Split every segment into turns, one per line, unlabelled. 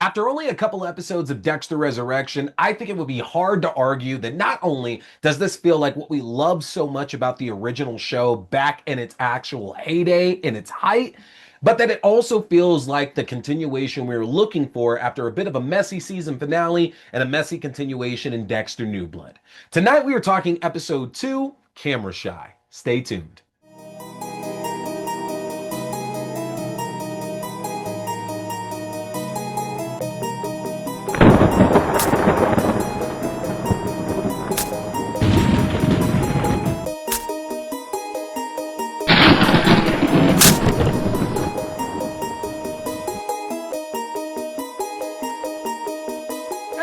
After only a couple episodes of Dexter Resurrection, I think it would be hard to argue that not only does this feel like what we love so much about the original show back in its actual heyday, in its height, but that it also feels like the continuation we were looking for after a bit of a messy season finale and a messy continuation in Dexter New Blood. Tonight we are talking episode 2, Camera Shy. Stay tuned.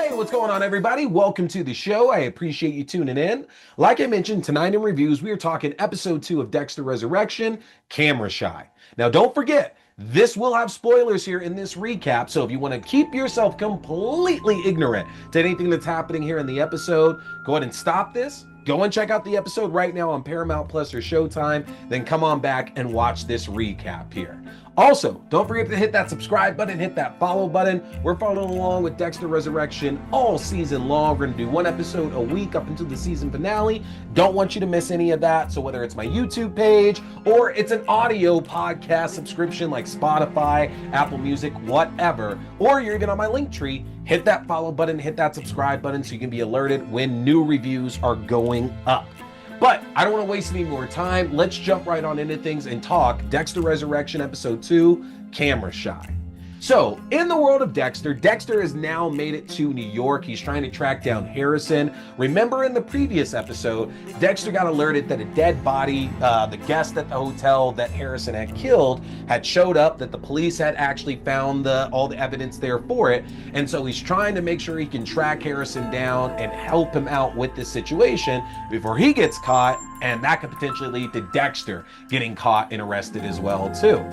What's going on, everybody? Welcome to the show. I appreciate you tuning in. Like I mentioned, tonight in reviews, we are talking episode 2 of Dexter Resurrection, Camera Shy. Now, don't forget, this will have spoilers here in this recap, so if you want to keep yourself completely ignorant to anything that's happening here in the episode, go ahead and stop this. Go and check out the episode right now on Paramount Plus or Showtime, then come on back and watch this recap here. Also, don't forget to hit that subscribe button, hit that follow button. We're following along with Dexter Resurrection all season long. We're gonna do one episode a week up until the season finale. Don't want you to miss any of that. So whether it's my YouTube page or it's an audio podcast subscription like Spotify, Apple Music, whatever, or you're even on my link tree, hit that follow button, hit that subscribe button so you can be alerted when new reviews are going up. But I don't want to waste any more time. Let's jump right on into things and talk Dexter Resurrection episode 2, Camera Shy. So, in the world of Dexter, Dexter has now made it to New York. He's trying to track down Harrison. Remember in the previous episode, Dexter got alerted that a dead body, the guest at the hotel that Harrison had killed, had showed up, that the police had actually found all the evidence there for it. And so he's trying to make sure he can track Harrison down and help him out with this situation before he gets caught, and that could potentially lead to Dexter getting caught and arrested as well, too.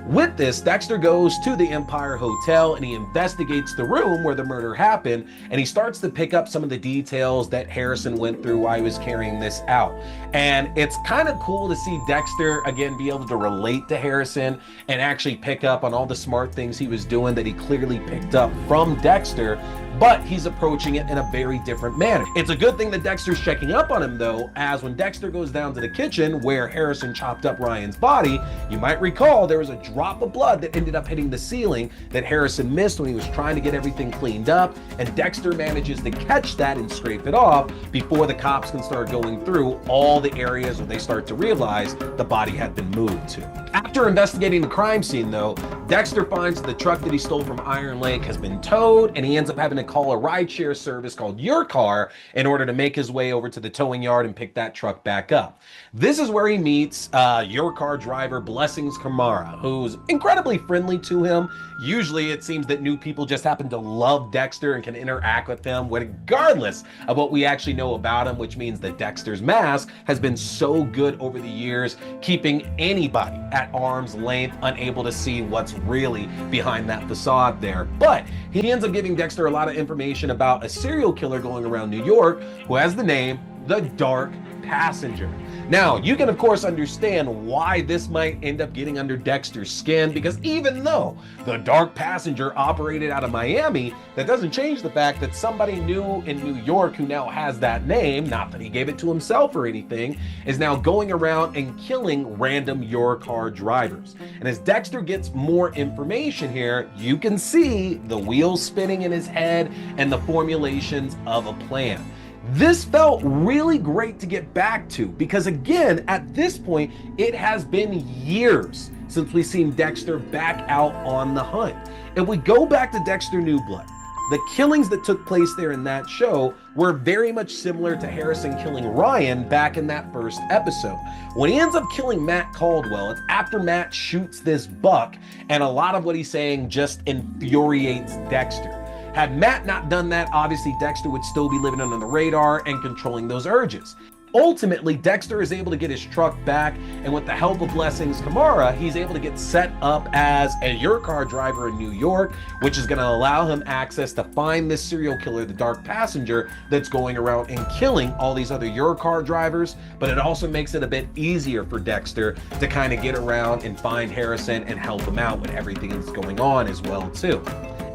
With this, Dexter goes to the Empire Hotel and he investigates the room where the murder happened, and he starts to pick up some of the details that Harrison went through while he was carrying this out. And it's kind of cool to see Dexter, again, be able to relate to Harrison and actually pick up on all the smart things he was doing that he clearly picked up from Dexter, but he's approaching it in a very different manner. It's a good thing that Dexter's checking up on him, though, as when Dexter goes down to the kitchen where Harrison chopped up Ryan's body, you might recall there was a drop of blood that ended up hitting the ceiling that Harrison missed when he was trying to get everything cleaned up, and Dexter manages to catch that and scrape it off before the cops can start going through all the areas where they start to realize the body had been moved to. After investigating the crime scene, though, Dexter finds the truck that he stole from Iron Lake has been towed, and he ends up having to call a rideshare service called Your Car in order to make his way over to the towing yard and pick that truck back up. This is where he meets Your Car driver Blessings Kamara, who's incredibly friendly to him. Usually it seems that new people just happen to love Dexter and can interact with him regardless of what we actually know about him, which means that Dexter's mask has been so good over the years, keeping anybody at arm's length, unable to see what's really behind that facade there. But he ends up giving Dexter a lot of information about a serial killer going around New York who has the name The Dark Passenger. Now, you can of course understand why this might end up getting under Dexter's skin, because even though the Dark Passenger operated out of Miami, that doesn't change the fact that somebody new in New York who now has that name, not that he gave it to himself or anything, is now going around and killing random Your Car drivers. And as Dexter gets more information here, you can see the wheels spinning in his head and the formulations of a plan. This felt really great to get back to because, again, at this point, it has been years since we've seen Dexter back out on the hunt. If we go back to Dexter New Blood, the killings that took place there in that show were very much similar to Harrison killing Ryan back in that first episode. When he ends up killing Matt Caldwell, it's after Matt shoots this buck, and a lot of what he's saying just infuriates Dexter. Had Matt not done that, obviously Dexter would still be living under the radar and controlling those urges. Ultimately, Dexter is able to get his truck back, and with the help of Blessings Kamara, he's able to get set up as a Your Car driver in New York, which is going to allow him access to find this serial killer, the Dark Passenger, that's going around and killing all these other Your Car drivers. But it also makes it a bit easier for Dexter to kind of get around and find Harrison and help him out with everything that's going on as well, too.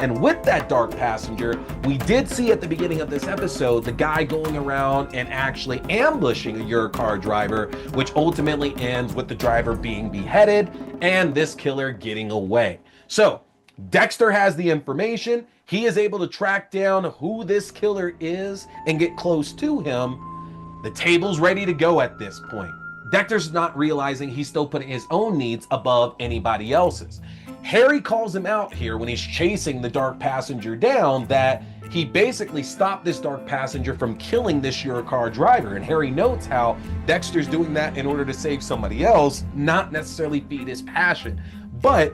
And with that dark passenger, we did see at the beginning of this episode the guy going around and actually ambushing a Eurocar driver, which ultimately ends with the driver being beheaded and this killer getting away. So Dexter has the information. He is able to track down who this killer is and get close to him. The table's ready to go at this point. Dexter's not realizing he's still putting his own needs above anybody else's. Harry calls him out here when he's chasing the dark passenger down that he basically stopped this dark passenger from killing this Eurocar driver. And Harry notes how Dexter's doing that in order to save somebody else, not necessarily feed his passion. But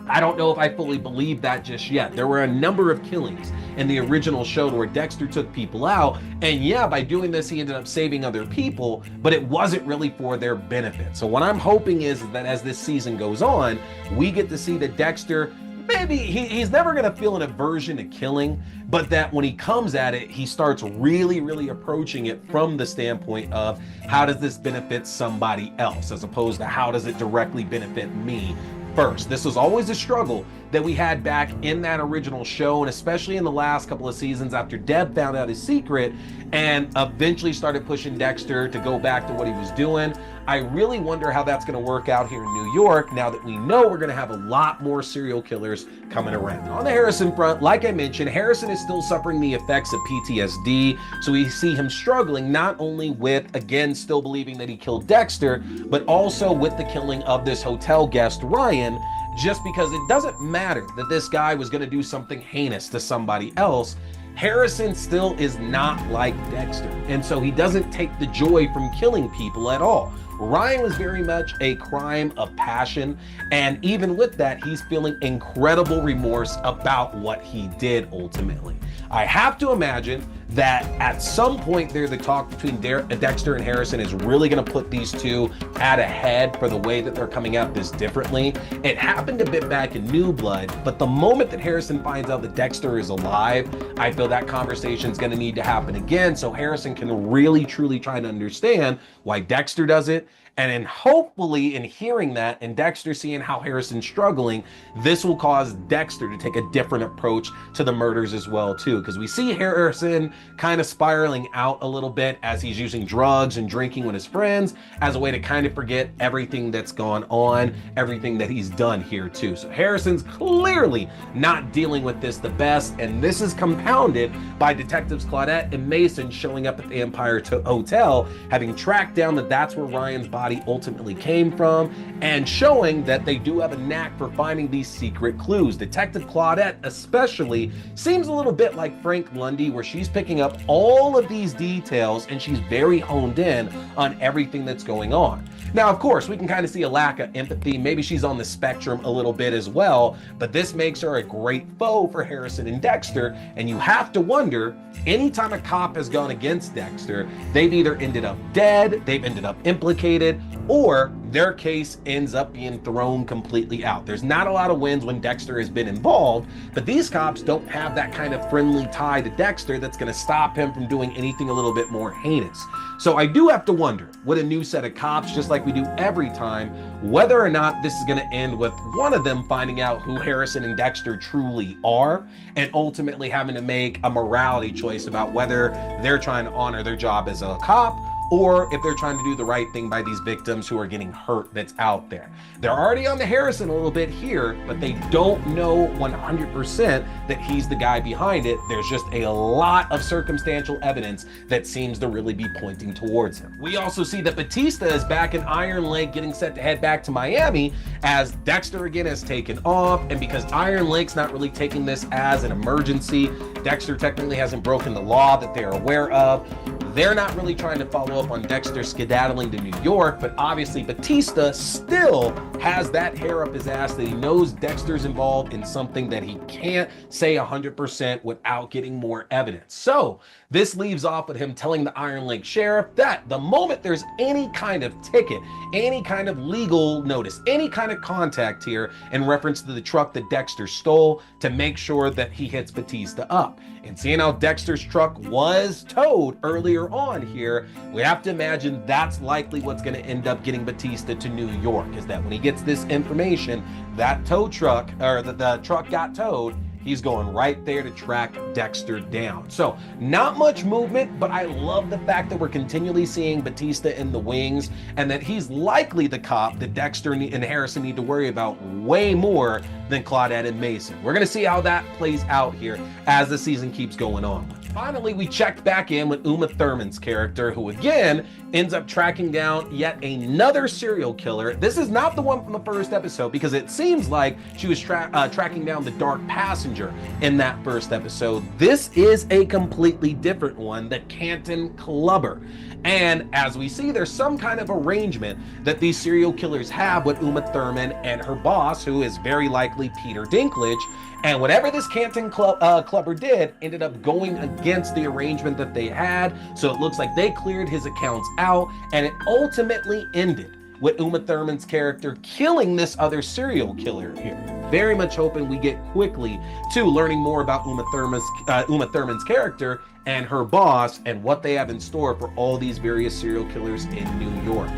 I don't know if I fully believe that just yet. There were a number of killings in the original show where Dexter took people out, and yeah, by doing this, he ended up saving other people, but it wasn't really for their benefit. So what I'm hoping is that as this season goes on, we get to see that Dexter, maybe he's never gonna feel an aversion to killing, but that when he comes at it, he starts really approaching it from the standpoint of how does this benefit somebody else, as opposed to how does it directly benefit me first. This was always a struggle that we had back in that original show, and especially in the last couple of seasons after Deb found out his secret and eventually started pushing Dexter to go back to what he was doing. I really wonder how that's going to work out here in New York now that we know we're going to have a lot more serial killers coming around. On the Harrison front, like I mentioned, Harrison is still suffering the effects of PTSD, so we see him struggling not only with, again, still believing that he killed Dexter, but also with the killing of this hotel guest, Ryan, just because it doesn't matter that this guy was going to do something heinous to somebody else. Harrison still is not like Dexter, and so he doesn't take the joy from killing people at all. Ryan was very much a crime of passion, and even with that, he's feeling incredible remorse about what he did ultimately. I have to imagine that at some point there, the talk between Dexter and Harrison is really going to put these two at a head for the way that they're coming at this differently. It happened a bit back in New Blood, but the moment that Harrison finds out that Dexter is alive, I feel that conversation is going to need to happen again so Harrison can really truly try to understand why Dexter does it. And then hopefully in hearing that and Dexter seeing how Harrison's struggling, this will cause Dexter to take a different approach to the murders as well too. Because we see Harrison kind of spiraling out a little bit as he's using drugs and drinking with his friends as a way to kind of forget everything that's gone on, everything that he's done here too. So Harrison's clearly not dealing with this the best, and this is compounded by Detectives Claudette and Mason showing up at the Empire Hotel, having tracked down that that's where Ryan's body ultimately came from, and showing that they do have a knack for finding these secret clues. Detective Claudette especially seems a little bit like Frank Lundy, where she's picking up all of these details and she's very honed in on everything that's going on. Now, of course, we can kind of see a lack of empathy. Maybe she's on the spectrum a little bit as well, but this makes her a great foe for Harrison and Dexter. And you have to wonder, anytime a cop has gone against Dexter, they've either ended up dead, they've ended up implicated, or their case ends up being thrown completely out. There's not a lot of wins when Dexter has been involved, but these cops don't have that kind of friendly tie to Dexter that's going to stop him from doing anything a little bit more heinous. So I do have to wonder, with a new set of cops, just like we do every time, whether or not this is going to end with one of them finding out who Harrison and Dexter truly are, and ultimately having to make a morality choice about whether they're trying to honor their job as a cop, or if they're trying to do the right thing by these victims who are getting hurt that's out there. They're already on the Harrison a little bit here, but they don't know 100% that he's the guy behind it. There's just a lot of circumstantial evidence that seems to really be pointing towards him. We also see that Batista is back in Iron Lake getting set to head back to Miami as Dexter again has taken off, and because Iron Lake's not really taking this as an emergency, Dexter technically hasn't broken the law that they're aware of. They're not really trying to follow up on Dexter skedaddling to New York, but obviously Batista still has that hair up his ass that he knows Dexter's involved in something that he can't say 100% without getting more evidence. So this leaves off with him telling the Iron Lake Sheriff that the moment there's any kind of ticket, any kind of legal notice, any kind of contact here in reference to the truck that Dexter stole, to make sure that he hits Batista up. And seeing how Dexter's truck was towed earlier on here, we have to imagine that's likely what's going to end up getting Batista to New York, is that when he gets this information, that tow truck, or the truck got towed, he's going right there to track Dexter down. So not much movement, but I love the fact that we're continually seeing Batista in the wings and that he's likely the cop that Dexter and Harrison need to worry about way more than Claudette and Mason. We're going to see how that plays out here as the season keeps going on. Finally, we checked back in with Uma Thurman's character, who again ends up tracking down yet another serial killer. This is not the one from the first episode, because it seems like she was tracking down the dark passenger in that first episode. This is a completely different one, the Canton Clubber. And as we see, there's some kind of arrangement that these serial killers have with Uma Thurman and her boss, who is very likely Peter Dinklage. And whatever this Canton Clubber did ended up going against the arrangement that they had. So it looks like they cleared his accounts out, and it ultimately ended with Uma Thurman's character killing this other serial killer here. Very much hoping we get quickly to learning more about Uma Thurman's character and her boss and what they have in store for all these various serial killers in New York.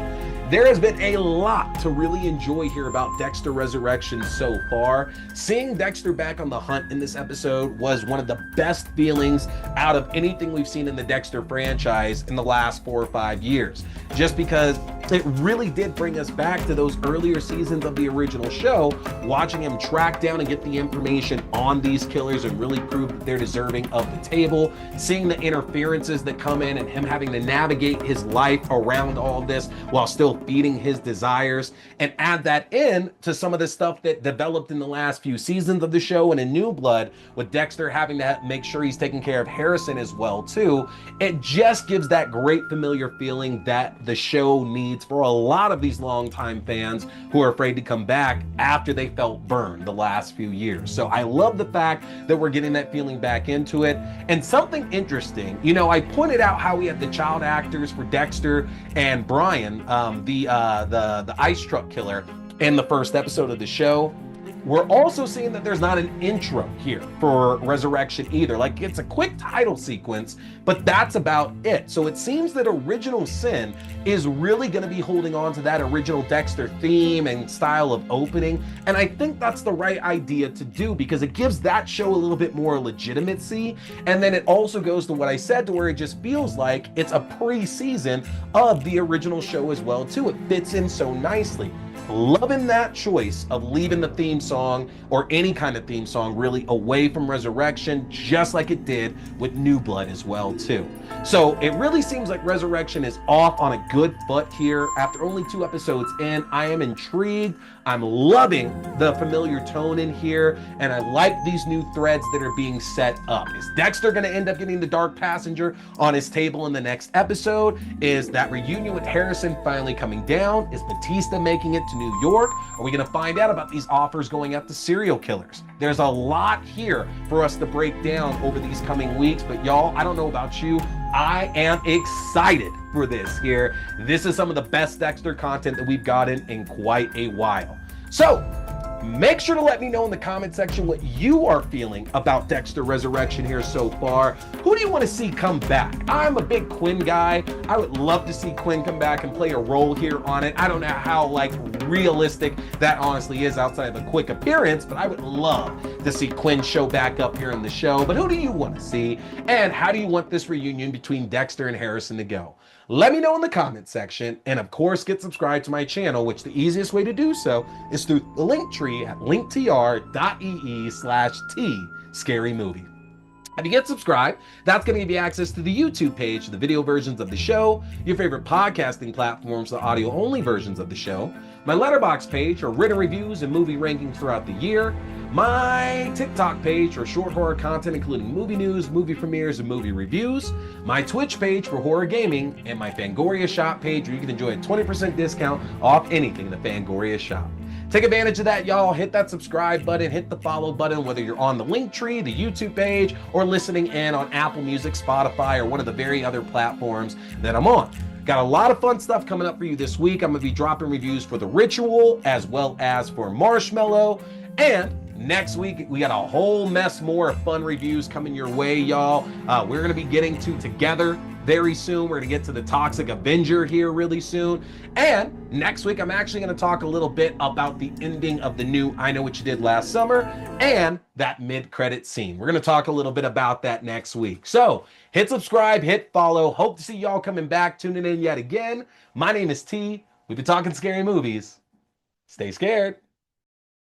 There has been a lot to really enjoy here about Dexter Resurrection so far. Seeing Dexter back on the hunt in this episode was one of the best feelings out of anything we've seen in the Dexter franchise in the last 4 or 5 years. Just because it really did bring us back to those earlier seasons of the original show, watching him track down and get the information on these killers and really prove that they're deserving of the table. Seeing the interferences that come in and him having to navigate his life around all of this while still feeding his desires, and add that in to some of the stuff that developed in the last few seasons of the show and in New Blood, with Dexter having to make sure he's taking care of Harrison as well too. It just gives that great familiar feeling that the show needs for a lot of these longtime fans who are afraid to come back after they felt burned the last few years. So I love the fact that we're getting that feeling back into it. And something interesting, you know, I pointed out how we had the child actors for Dexter and Brian, the ice truck killer in the first episode of the show. We're also seeing that there's not an intro here for Resurrection either. Like, it's a quick title sequence, but that's about it. So it seems that Original Sin is really going to be holding on to that original Dexter theme and style of opening. And I think that's the right idea to do, because it gives that show a little bit more legitimacy. And then it also goes to what I said, to where it just feels like it's a pre-season of the original show as well too. It fits in so nicely. Loving that choice of leaving the theme song, or any kind of theme song, really away from Resurrection, just like it did with New Blood as well too. So it really seems like Resurrection is off on a good foot here. After only 2 episodes in, I am intrigued. I'm loving the familiar tone in here, and I like these new threads that are being set up. Is Dexter going to end up getting the dark passenger on his table in the next episode? Is that reunion with Harrison finally coming down? Is Batista making it to New York? Are we going to find out about these offers going out to serial killers? There's a lot here for us to break down over these coming weeks, but y'all, I don't know about you, I am excited for this here. This is some of the best Dexter content that we've gotten in quite a while. So make sure to let me know in the comment section what you are feeling about Dexter Resurrection here so far. Who do you want to see come back? I'm a big Quinn guy. I would love to see Quinn come back and play a role here on it. I don't know how realistic that honestly is outside of a quick appearance, but I would love to see Quinn show back up here in the show. But who do you want to see? And how do you want this reunion between Dexter and Harrison to go? Let me know in the comment section, and of course get subscribed to my channel, which the easiest way to do so is through the link tree at linktr.ee/T Scary Movie. If you get subscribed, that's going to give you access to the YouTube page, the video versions of the show, your favorite podcasting platforms, the audio-only versions of the show, my Letterboxd page for written reviews and movie rankings throughout the year, my TikTok page for short horror content including movie news, movie premieres, and movie reviews, my Twitch page for horror gaming, and my Fangoria shop page where you can enjoy a 20% discount off anything in the Fangoria shop. Take advantage of that, y'all. Hit that subscribe button, hit the follow button, whether you're on the link tree, the YouTube page, or listening in on Apple Music, Spotify, or one of the very other platforms that I'm on. Got a lot of fun stuff coming up for you this week. I'm going to be dropping reviews for The Ritual as well as for Marshmallow. And Next week, we got a whole mess more of fun reviews coming your way, y'all. We're going to be getting to Together very soon. We're going to get to the Toxic Avenger here really soon. And next week, I'm actually going to talk a little bit about the ending of the new I Know What You Did Last Summer and that mid-credit scene. We're going to talk a little bit about that next week. So hit subscribe, hit follow. Hope to see y'all coming back, tuning in yet again. My name is T. We've been talking scary movies. Stay scared.